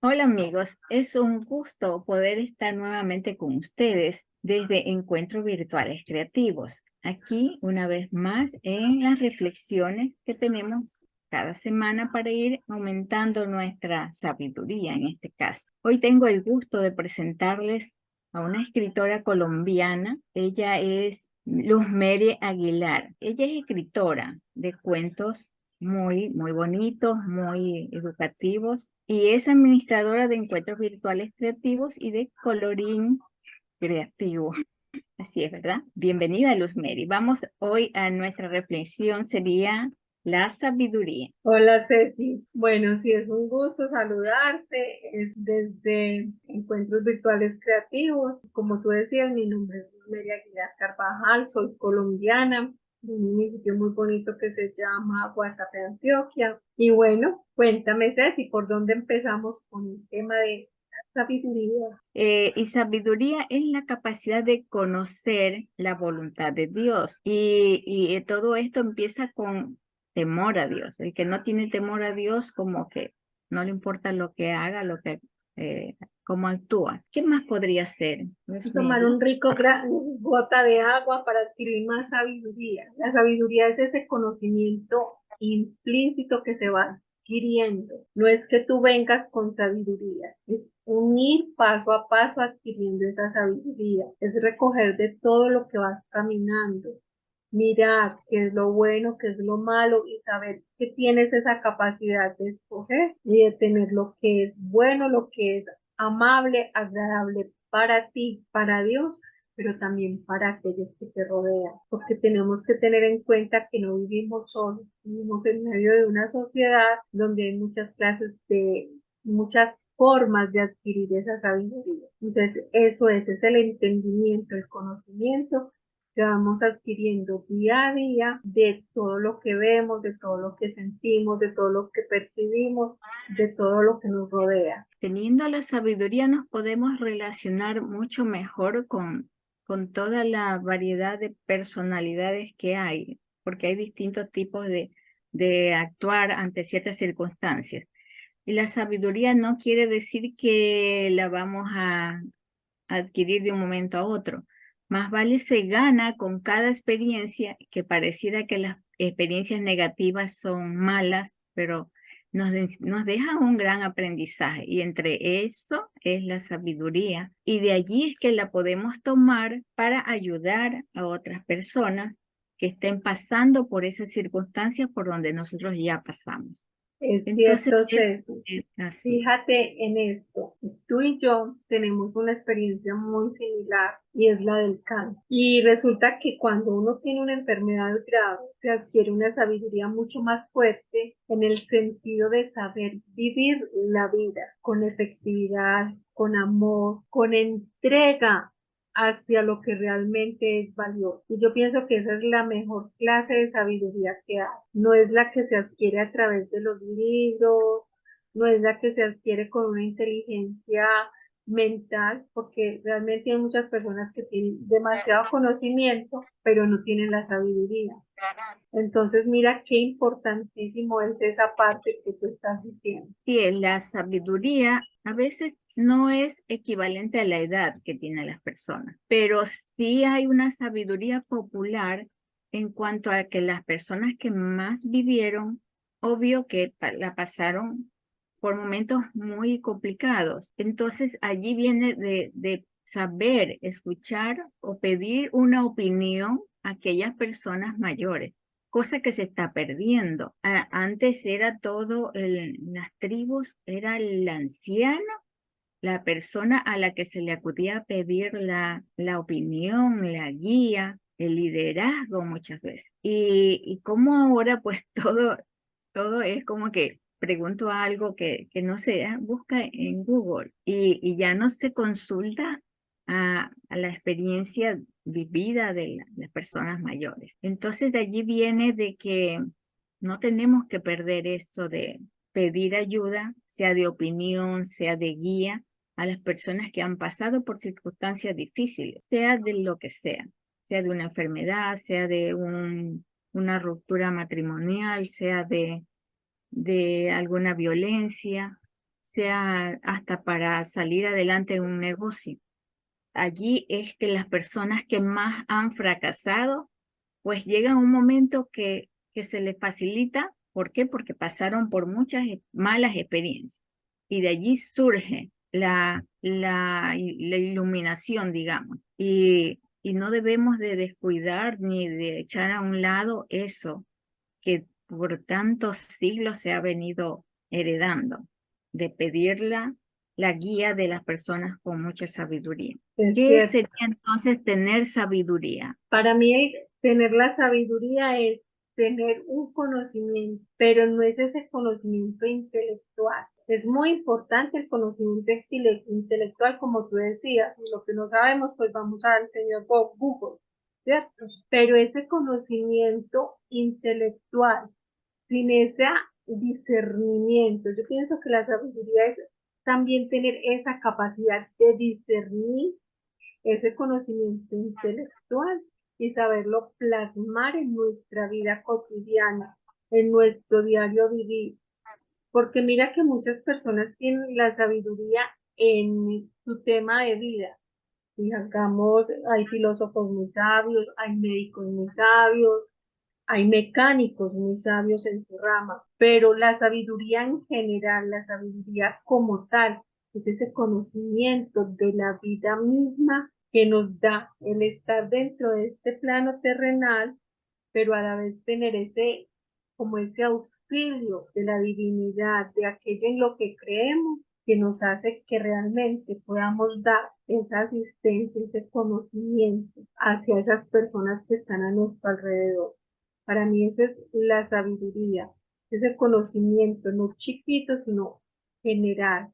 Hola amigos, es un gusto poder estar nuevamente con ustedes desde Encuentros Virtuales Creativos. Aquí una vez más en las reflexiones que tenemos cada semana para ir aumentando nuestra sabiduría en este caso. Hoy tengo el gusto de presentarles a una escritora colombiana. Ella es Luzmeri Aguilar. Ella es escritora de cuentos muy bonitos, muy educativos, y es administradora de encuentros virtuales creativos y de colorín creativo. Así es, ¿verdad? Bienvenida, Luzmeri. Vamos hoy a nuestra reflexión, sería la sabiduría. Hola Ceci, bueno, sí es un gusto saludarte desde Encuentros Virtuales Creativos. Como tú decías, mi nombre es María Aguilar Carvajal, soy colombiana, de un municipio muy bonito que se llama Guatapé, Antioquia. Y bueno, cuéntame Ceci, ¿por dónde empezamos con el tema de la sabiduría? Y sabiduría es la capacidad de conocer la voluntad de Dios. Y todo esto empieza con temor a Dios. El que no tiene temor a Dios, como que no le importa lo que haga, cómo actúa. ¿Qué más podría ser, Tomar Rosemary? un rico gota de agua para adquirir más sabiduría. La sabiduría es ese conocimiento implícito que se va adquiriendo. No es que tú vengas con sabiduría, es un ir paso a paso adquiriendo esa sabiduría. Es recoger de todo lo que vas caminando, mirar qué es lo bueno, qué es lo malo y saber que tienes esa capacidad de escoger y de tener lo que es bueno, lo que es amable, agradable para ti, para Dios, pero también para aquellos que te rodean, porque tenemos que tener en cuenta que no vivimos solos, vivimos en medio de una sociedad donde hay muchas clases de, muchas formas de adquirir esa sabiduría. Entonces, eso es el entendimiento, el conocimiento que vamos adquiriendo día a día de todo lo que vemos, de todo lo que sentimos, de todo lo que percibimos, de todo lo que nos rodea. Teniendo la sabiduría nos podemos relacionar mucho mejor con toda la variedad de personalidades que hay, porque hay distintos tipos de actuar ante ciertas circunstancias. Y la sabiduría no quiere decir que la vamos a adquirir de un momento a otro. Más vale se gana con cada experiencia, que pareciera que las experiencias negativas son malas, pero nos deja un gran aprendizaje, y entre eso es la sabiduría, y de allí es que la podemos tomar para ayudar a otras personas que estén pasando por esas circunstancias por donde nosotros ya pasamos. Es Entonces, cierto, Ceci. es así. Fíjate en esto, tú y yo tenemos una experiencia muy similar y es la del cáncer. Y resulta que cuando uno tiene una enfermedad grave, se adquiere una sabiduría mucho más fuerte en el sentido de saber vivir la vida con efectividad, con amor, con entrega hacia lo que realmente es valioso. Y yo pienso que esa es la mejor clase de sabiduría que hay. No es la que se adquiere a través de los libros, no es la que se adquiere con una inteligencia mental, porque realmente hay muchas personas que tienen demasiado conocimiento, pero no tienen la sabiduría. Entonces, mira qué importantísimo es esa parte que tú estás diciendo. Sí, la sabiduría a veces no es equivalente a la edad que tienen las personas, pero sí hay una sabiduría popular en cuanto a que las personas que más vivieron, obvio que la pasaron por momentos muy complicados. Entonces allí viene de saber escuchar o pedir una opinión a aquellas personas mayores, cosa que se está perdiendo. Antes era todo, las tribus, era el anciano, la persona a la que se le acudía a pedir la opinión, la guía, el liderazgo muchas veces. Y como ahora pues todo es como que pregunto algo que no sé, busca en Google, y ya no se consulta a la experiencia vivida de las personas mayores. Entonces de allí viene de que no tenemos que perder esto de pedir ayuda, sea de opinión, sea de guía, a las personas que han pasado por circunstancias difíciles, sea de lo que sea de una enfermedad, sea de una ruptura matrimonial, sea de alguna violencia, sea hasta para salir adelante en un negocio. Allí es que las personas que más han fracasado, pues llega un momento que se les facilita. ¿Por qué? Porque pasaron por muchas malas experiencias. Y de allí surge la iluminación, digamos. Y no debemos de descuidar ni de echar a un lado eso que por tantos siglos se ha venido heredando, de pedir la guía de las personas con mucha sabiduría. Es ¿Qué cierto. sería entonces tener sabiduría? Para mí tener la sabiduría es tener un conocimiento, pero no es ese conocimiento intelectual. Es muy importante el conocimiento intelectual, como tú decías. Lo que no sabemos, pues vamos al señor Google, ¿cierto? Pero ese conocimiento intelectual, sin ese discernimiento, yo pienso que la sabiduría es también tener esa capacidad de discernir ese conocimiento intelectual y saberlo plasmar en nuestra vida cotidiana, en nuestro diario vivir. Porque mira que muchas personas tienen la sabiduría en su tema de vida. Digamos, hay filósofos muy sabios, hay médicos muy sabios, hay mecánicos muy sabios en su rama, pero la sabiduría en general, la sabiduría como tal, es ese conocimiento de la vida misma que nos da el estar dentro de este plano terrenal, pero a la vez tener ese, como ese auxilio de la divinidad, de aquello en lo que creemos, que nos hace que realmente podamos dar esa asistencia, ese conocimiento hacia esas personas que están a nuestro alrededor. Para mí eso es la sabiduría, ese conocimiento, no chiquito, sino general,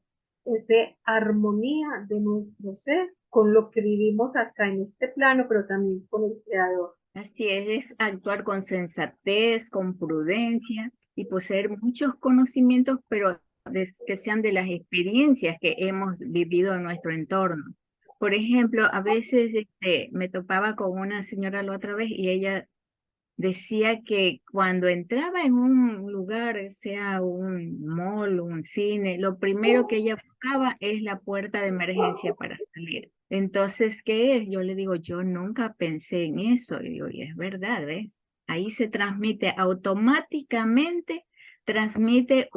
esa armonía de nuestro ser con lo que vivimos acá en este plano, pero también con el Creador. Así es actuar con sensatez, con prudencia y poseer muchos conocimientos, pero que sean de las experiencias que hemos vivido en nuestro entorno. Por ejemplo, a veces me topaba con una señora la otra vez y ella decía que cuando entraba en un lugar, sea un mall, un cine, lo primero que ella buscaba es la puerta de emergencia para salir. Entonces, ¿qué es? Yo le digo, yo nunca pensé en eso. Y digo, y es verdad, ¿ves? Ahí se transmite automáticamente, transmite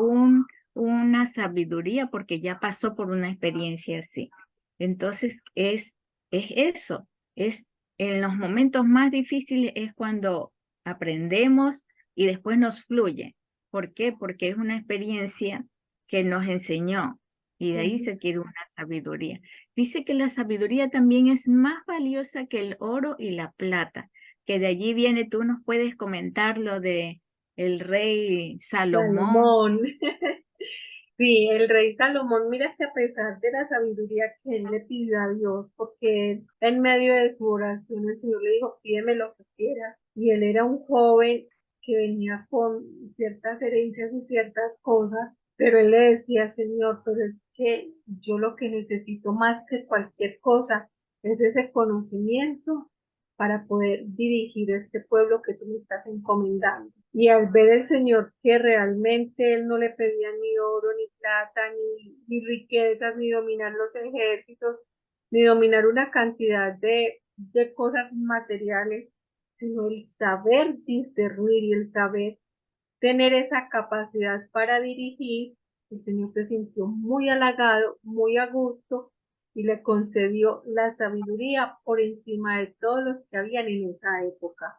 una sabiduría porque ya pasó por una experiencia así. Entonces, es eso, es en los momentos más difíciles es cuando aprendemos y después nos fluye. ¿Por qué? Porque es una experiencia que nos enseñó y de ahí se adquiere una sabiduría. Dice que la sabiduría también es más valiosa que el oro y la plata, que de allí viene, tú nos puedes comentar lo de el rey Salomón. Salomón. Sí, el rey Salomón, mira que a pesar de la sabiduría que él le pidió a Dios, porque en medio de su oración el Señor le dijo, pídeme lo que quieras, y él era un joven que venía con ciertas herencias y ciertas cosas, pero él le decía, Señor, pero es que yo lo que necesito más que cualquier cosa es ese conocimiento para poder dirigir este pueblo que tú me estás encomendando. Y al ver el Señor que realmente Él no le pedía ni oro, ni plata, ni riquezas, ni dominar los ejércitos, ni dominar una cantidad de cosas materiales, sino el saber discernir y el saber tener esa capacidad para dirigir, el Señor se sintió muy halagado, muy a gusto y le concedió la sabiduría por encima de todos los que habían en esa época.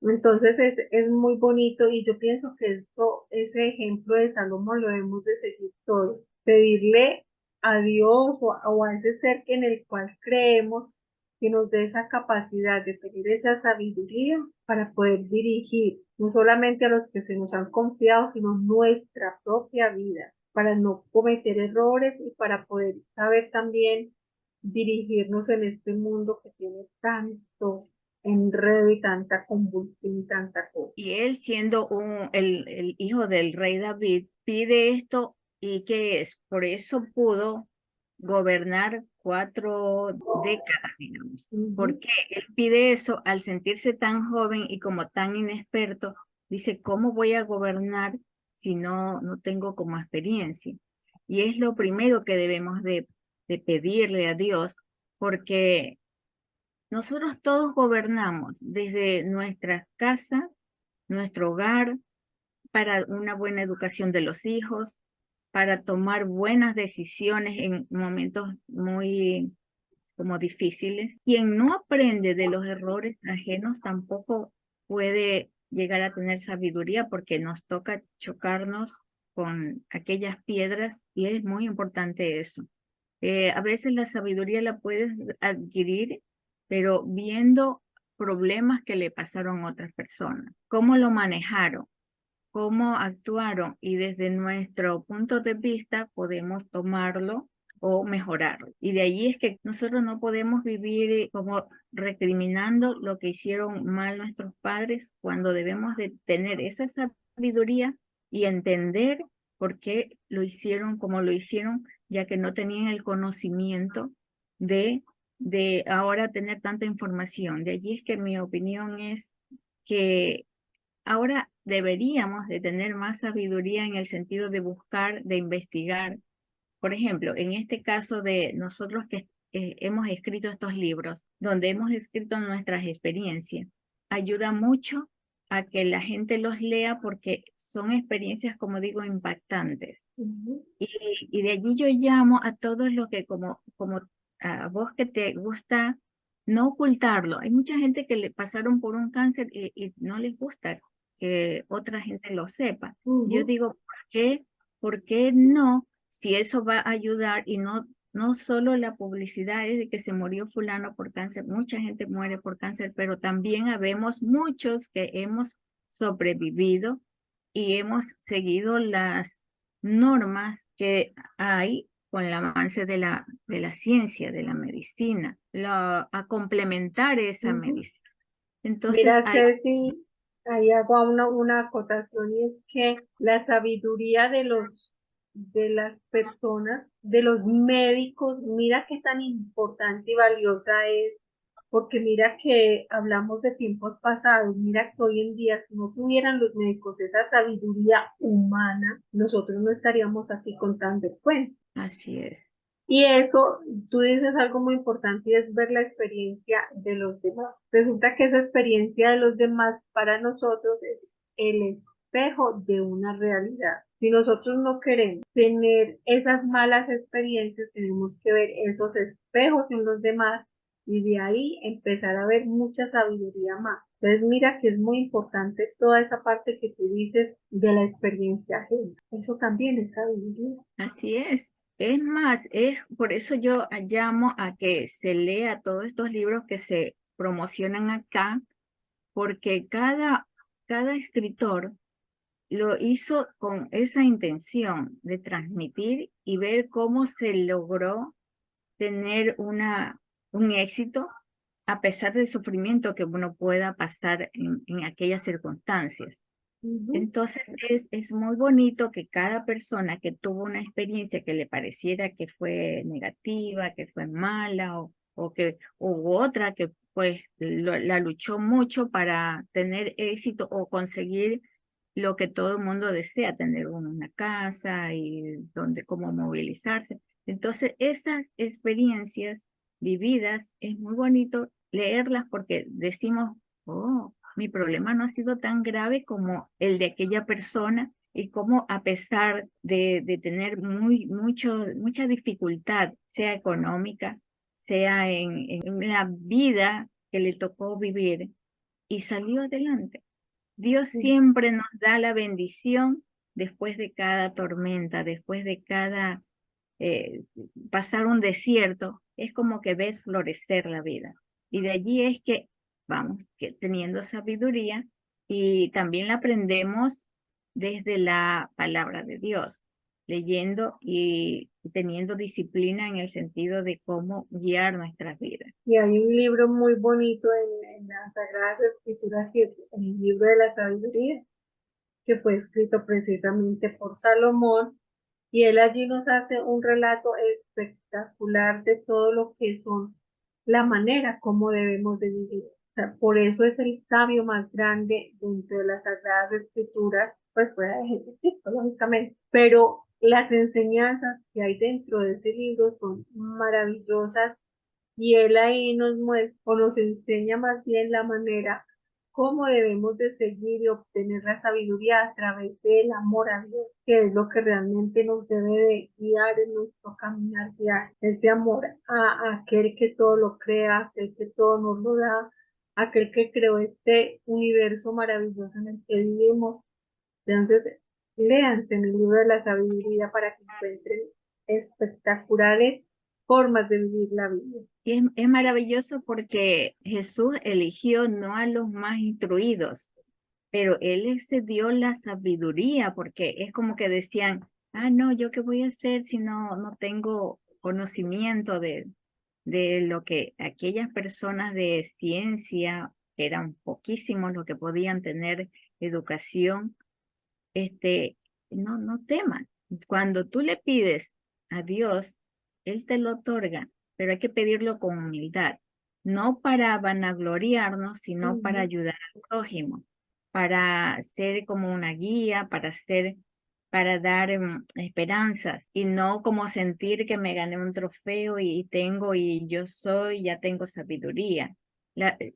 Entonces es muy bonito y yo pienso que esto, ese ejemplo de Salomón lo debemos de seguir todos, pedirle a Dios o a ese ser en el cual creemos que nos dé esa capacidad de tener esa sabiduría para poder dirigir no solamente a los que se nos han confiado, sino nuestra propia vida, para no cometer errores y para poder saber también dirigirnos en este mundo que tiene tanto enredo y tanta convulsión y tanta cosa. Y él siendo el hijo del rey David, pide esto y ¿qué es? Por eso pudo gobernar 4 décadas, digamos. Ujú. Porque él pide eso al sentirse tan joven y como tan inexperto, dice, ¿cómo voy a gobernar si no tengo como experiencia? Y es lo primero que debemos de pedirle a Dios, porque nosotros todos gobernamos desde nuestra casa, nuestro hogar, para una buena educación de los hijos, para tomar buenas decisiones en momentos muy como difíciles. Quien no aprende de los errores ajenos tampoco puede llegar a tener sabiduría porque nos toca chocarnos con aquellas piedras y es muy importante eso. A veces la sabiduría la puedes adquirir, pero viendo problemas que le pasaron a otras personas, cómo lo manejaron, cómo actuaron y desde nuestro punto de vista podemos tomarlo o mejorarlo. Y de ahí es que nosotros no podemos vivir como recriminando lo que hicieron mal nuestros padres cuando debemos de tener esa sabiduría y entender por qué lo hicieron como lo hicieron, ya que no tenían el conocimiento de ahora tener tanta información. De allí es que mi opinión es que ahora deberíamos de tener más sabiduría en el sentido de buscar, de investigar. Por ejemplo, en este caso de nosotros que hemos escrito estos libros, donde hemos escrito nuestras experiencias, ayuda mucho a que la gente los lea porque son experiencias, como digo, impactantes. Y de allí yo llamo a todos los que, como a vos que te gusta, no ocultarlo. Hay mucha gente que le pasaron por un cáncer y no les gusta que otra gente lo sepa. Yo digo, ¿por qué no? Si eso va a ayudar y no solo la publicidad es de que se murió fulano por cáncer, mucha gente muere por cáncer, pero también habemos muchos que hemos sobrevivido y hemos seguido las normas que hay con el avance de la ciencia, de la medicina, a complementar esa Ujú. medicina. Entonces, Mira, Ceci, ahí hago una acotación y es que la sabiduría de las personas, de los médicos, mira qué tan importante y valiosa es, porque mira que hablamos de tiempos pasados, mira que hoy en día si no tuvieran los médicos esa sabiduría humana, nosotros no estaríamos aquí contando el cuento. así es, Y eso, tú dices algo muy importante y es ver la experiencia de los demás. Resulta que esa experiencia de los demás para nosotros es el espejo de una realidad. Si nosotros no queremos tener esas malas experiencias, tenemos que ver esos espejos en los demás y de ahí empezar a ver mucha sabiduría más. Entonces mira que es muy importante toda esa parte que tú dices de la experiencia ajena. Eso también es sabiduría. así es. Es más, es por eso yo llamo a que se lea todos estos libros que se promocionan acá, porque cada escritor lo hizo con esa intención de transmitir y ver cómo se logró tener un éxito a pesar del sufrimiento que uno pueda pasar en aquellas circunstancias. Ujú. Entonces es muy bonito que cada persona que tuvo una experiencia que le pareciera que fue negativa, que fue mala o que hubo otra que pues la luchó mucho para tener éxito o conseguir lo que todo el mundo desea, tener una casa y donde cómo movilizarse. Entonces esas experiencias vividas es muy bonito leerlas porque decimos, oh, mi problema no ha sido tan grave como el de aquella persona y cómo a pesar de tener mucha dificultad, sea económica, sea en la vida que le tocó vivir, y salió adelante. Dios siempre nos da la bendición después de cada tormenta, después de cada eh, pasar un desierto, es como que ves florecer la vida. Y de allí es que vamos que teniendo sabiduría y también la aprendemos desde la palabra de Dios, leyendo y teniendo disciplina en el sentido de cómo guiar nuestras vidas. Y hay un libro muy bonito en las Sagradas Escrituras, que es el libro de la sabiduría, que fue escrito precisamente por Salomón, y él allí nos hace un relato espectacular de todo lo que son la manera como debemos de vivir. O sea, por eso es el sabio más grande dentro de las Sagradas Escrituras, pues fuera de Jesucristo, lógicamente. Pero las enseñanzas que hay dentro de ese libro son maravillosas y él ahí nos muestra o nos enseña más bien la manera cómo debemos de seguir y obtener la sabiduría a través del amor a Dios, que es lo que realmente nos debe de guiar en nuestro caminar diario. Ese amor a aquel que todo lo crea, aquel que todo nos lo da, aquel que creó este universo maravilloso en el que vivimos. Entonces, léanse en el libro de la sabiduría para que encuentren espectaculares formas de vivir la vida. Y es maravilloso porque Jesús eligió no a los más instruidos, pero Él les dio la sabiduría, porque es como que decían, ah, no, ¿yo qué voy a hacer si no tengo conocimiento de lo que aquellas personas de ciencia, que eran poquísimos los que podían tener educación, no teman. Cuando tú le pides a Dios, Él te lo otorga, pero hay que pedirlo con humildad, no para vanagloriarnos, sino para Ujú. ayudar al prójimo, para ser como una guía, para dar esperanzas y no como sentir que me gané un trofeo y tengo y yo soy, ya tengo sabiduría.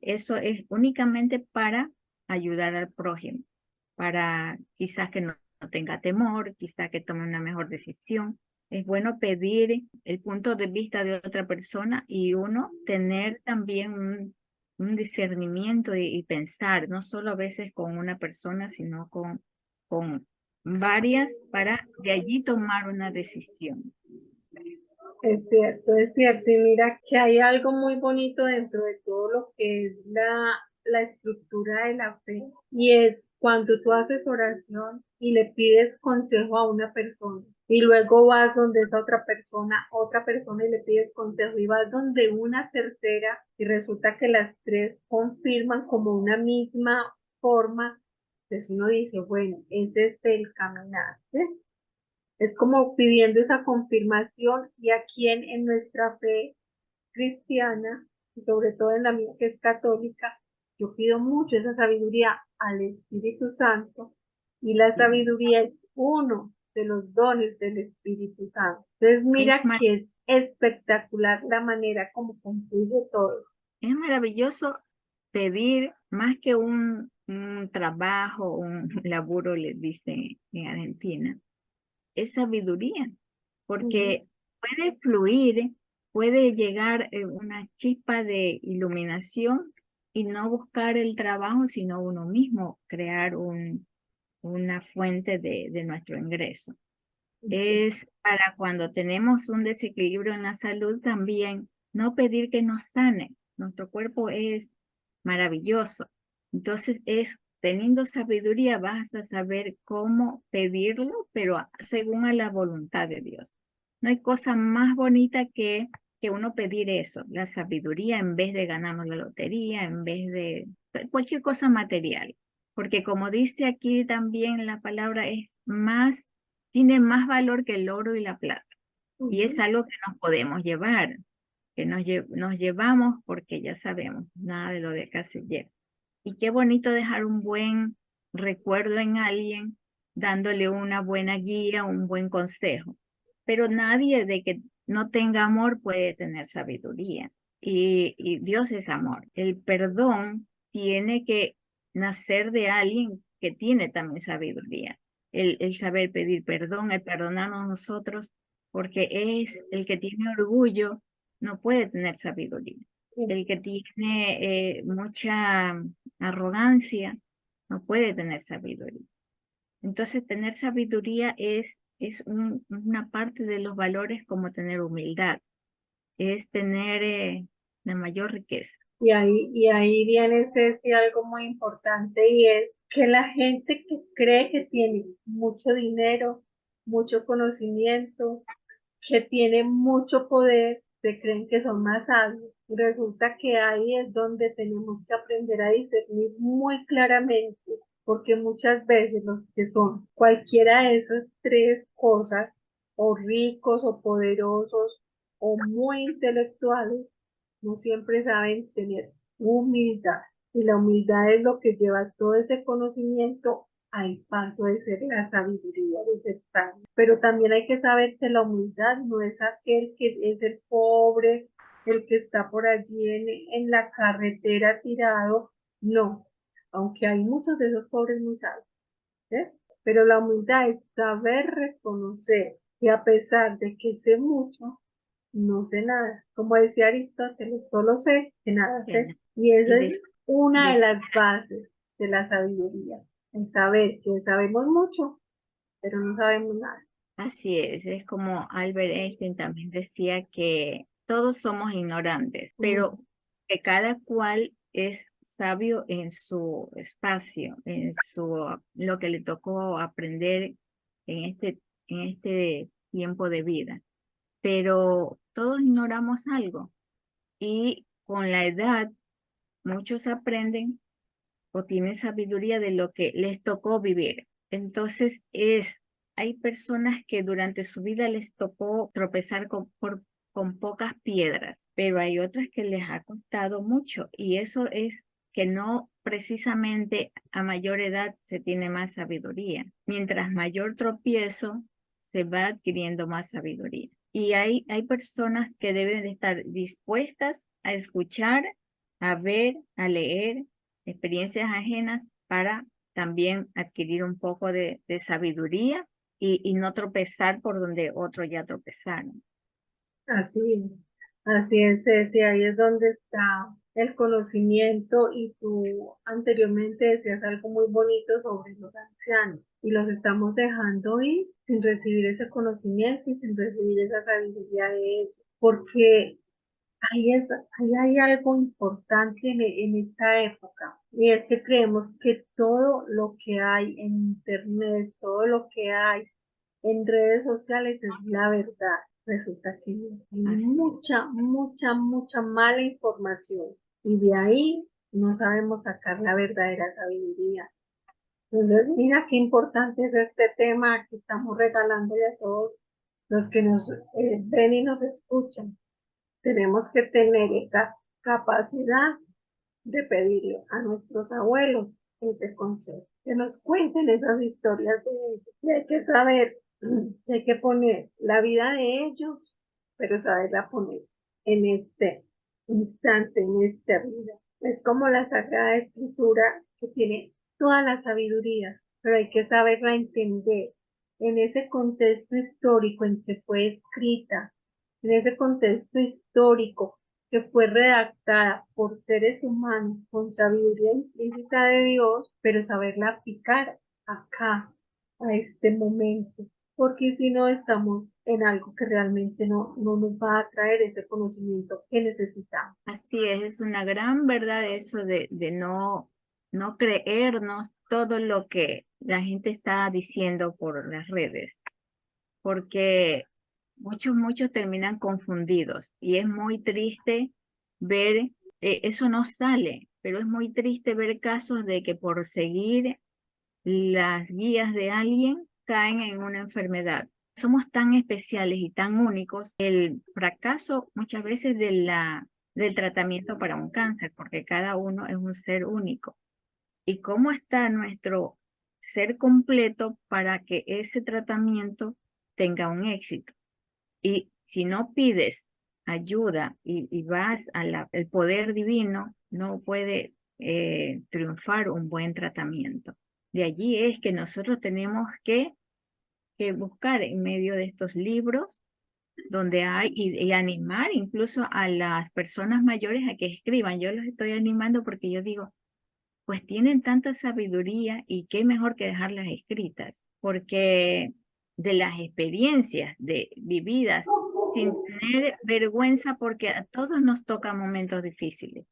Eso es únicamente para ayudar al prójimo, para quizás que no tenga temor, quizás que tome una mejor decisión. Es bueno pedir el punto de vista de otra persona y uno tener también un discernimiento y pensar, no solo a veces con una persona, sino con varias para de allí tomar una decisión. Es cierto. Y mira que hay algo muy bonito dentro de todo lo que es la estructura de la fe. Y es cuando tú haces oración y le pides consejo a una persona. Y luego vas donde esa otra persona y le pides consejo. Y vas donde una tercera y resulta que las tres confirman como una misma forma. Entonces uno dice, bueno, ese es el caminar, ¿sí? Es como pidiendo esa confirmación y a quien en nuestra fe cristiana, y sobre todo en la mía que es católica, yo pido mucho esa sabiduría al Espíritu Santo y la Sí. sabiduría es uno de los dones del Espíritu Santo. Entonces Es, mira mar- que es espectacular la manera como concluye todo. es maravilloso pedir más que un trabajo, un laburo, le dicen en Argentina, es sabiduría, Ujú. porque puede fluir, puede llegar una chispa de iluminación y no buscar el trabajo, sino uno mismo crear una fuente de nuestro ingreso. Es para cuando tenemos un desequilibrio en la salud también, no pedir que nos sane. Nuestro cuerpo es maravilloso. Entonces es teniendo sabiduría vas a saber cómo pedirlo, pero según a la voluntad de Dios. No hay cosa más bonita que uno pedir eso, la sabiduría en vez de ganarnos la lotería, en vez de cualquier cosa material. Porque como dice aquí también la palabra, tiene más valor que el oro y la plata. Y es Ujú. algo que nos podemos llevar, que nos llevamos porque ya sabemos, nada de lo de acá se lleva. Y qué bonito dejar un buen recuerdo en alguien, dándole una buena guía, un buen consejo. Pero nadie de que no tenga amor puede tener sabiduría. Y Dios es amor. El perdón tiene que nacer de alguien que tiene también sabiduría. El saber pedir perdón, el perdonarnos a nosotros, porque es el que tiene orgullo, no puede tener sabiduría. El que tiene mucha arrogancia no puede tener sabiduría. Entonces, tener sabiduría es una parte de los valores como tener humildad, es tener la mayor riqueza. Y ahí viene, Ceci, algo muy importante y es que la gente que cree que tiene mucho dinero, mucho conocimiento, que tiene mucho poder, se creen que son más sabios. Resulta que ahí es donde tenemos que aprender a discernir muy claramente, porque muchas veces los que son cualquiera de esas tres cosas, o ricos, o poderosos, o muy intelectuales, no siempre saben tener humildad. Y la humildad es lo que lleva todo ese conocimiento al paso de ser la sabiduría, de ser sabio. Pero también hay que saber que la humildad no es aquel que es el pobre, el que está por allí en la carretera tirado, no, aunque hay muchos de esos pobres muy sabios, ¿eh? Pero la humildad es saber reconocer que a pesar de que sé mucho, no sé nada. Como decía Aristóteles, solo sé que nada Bien. sé. Y esa Y es una de des- las bases de la sabiduría, el saber que sabemos mucho, pero no sabemos nada. Así es como Albert Einstein también decía que todos somos ignorantes, pero que cada cual es sabio en su espacio, en lo que le tocó aprender en este tiempo de vida. Pero todos ignoramos algo y con la edad muchos aprenden o tienen sabiduría de lo que les tocó vivir. Entonces hay personas que durante su vida les tocó tropezar con pocas piedras, pero hay otras que les ha costado mucho y eso es que no precisamente a mayor edad se tiene más sabiduría. Mientras mayor tropiezo, se va adquiriendo más sabiduría. Y hay personas que deben de estar dispuestas a escuchar, a ver, a leer experiencias ajenas para también adquirir un poco de sabiduría y no tropezar por donde otros ya tropezaron. Así es, Ceci, ahí es donde está el conocimiento y tú anteriormente decías algo muy bonito sobre los ancianos y los estamos dejando ir sin recibir ese conocimiento y sin recibir esa sabiduría de ellos, porque ahí hay algo importante en esta época y es que creemos que todo lo que hay en internet, todo lo que hay en redes sociales es la verdad. Resulta que no. Hay Así, mucha mala información y de ahí no sabemos sacar la verdadera sabiduría. Entonces, mira qué importante es este tema que estamos regalándole a todos los que nos ven y nos escuchan. Tenemos que tener esa capacidad de pedirle a nuestros abuelos ese consejo, que nos cuenten esas historias de ellos. Y hay que saber, hay que poner la vida de ellos, pero saberla poner en este instante, en esta vida. Es como la Sagrada Escritura que tiene toda la sabiduría, pero hay que saberla entender en ese contexto histórico en que fue escrita, en ese contexto histórico que fue redactada por seres humanos con sabiduría implícita de Dios, pero saberla aplicar acá, a este momento, porque si no estamos en algo que realmente no nos va a traer ese conocimiento que necesitamos. así es una gran verdad eso de no creernos todo lo que la gente está diciendo por las redes, porque muchos terminan confundidos y es muy triste ver, eso no sale, pero es muy triste ver casos de que por seguir las guías de alguien caen en una enfermedad. Somos tan especiales y tan únicos, el fracaso muchas veces del tratamiento para un cáncer, porque cada uno es un ser único. ¿Y cómo está nuestro ser completo para que ese tratamiento tenga un éxito? Y si no pides ayuda y vas al poder divino, no puede triunfar un buen tratamiento. De allí es que nosotros tenemos que buscar en medio de estos libros donde hay y animar incluso a las personas mayores a que escriban. Yo los estoy animando porque yo digo, pues tienen tanta sabiduría y qué mejor que dejarlas escritas, porque de las experiencias vividas sin tener vergüenza, porque a todos nos tocan momentos difíciles.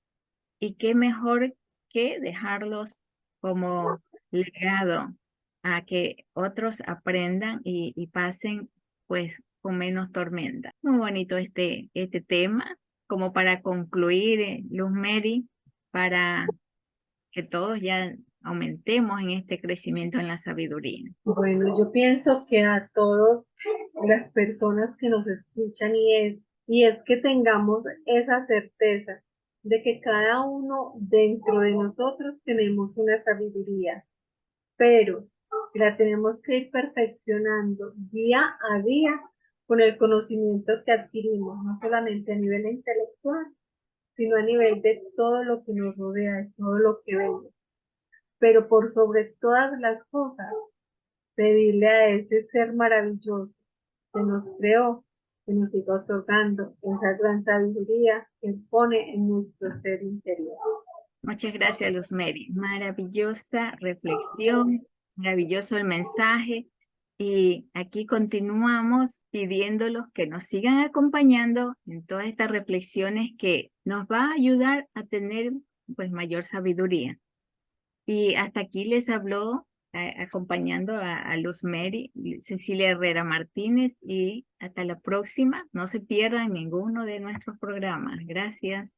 Y qué mejor que dejarlos como legado a que otros aprendan y pasen pues con menos tormenta. Muy bonito este tema, como para concluir, Luz Mary, para que todos ya aumentemos en este crecimiento en la sabiduría. Bueno, yo pienso que a todas las personas que nos escuchan y es que tengamos esa certeza de que cada uno dentro de nosotros tenemos una sabiduría, pero y la tenemos que ir perfeccionando día a día con el conocimiento que adquirimos, no solamente a nivel intelectual, sino a nivel de todo lo que nos rodea, de todo lo que vemos. Pero por sobre todas las cosas, pedirle a ese ser maravilloso que nos creó, que nos siga otorgando esa gran sabiduría que pone en nuestro ser interior. Muchas gracias, Luz Mary. Maravillosa reflexión, maravilloso el mensaje. Y aquí continuamos pidiéndolos que nos sigan acompañando en todas estas reflexiones que nos va a ayudar a tener pues mayor sabiduría. Y hasta aquí les habló acompañando a Luz Mary, Cecilia Herrera Martínez, y hasta la próxima. No se pierdan ninguno de nuestros programas. Gracias.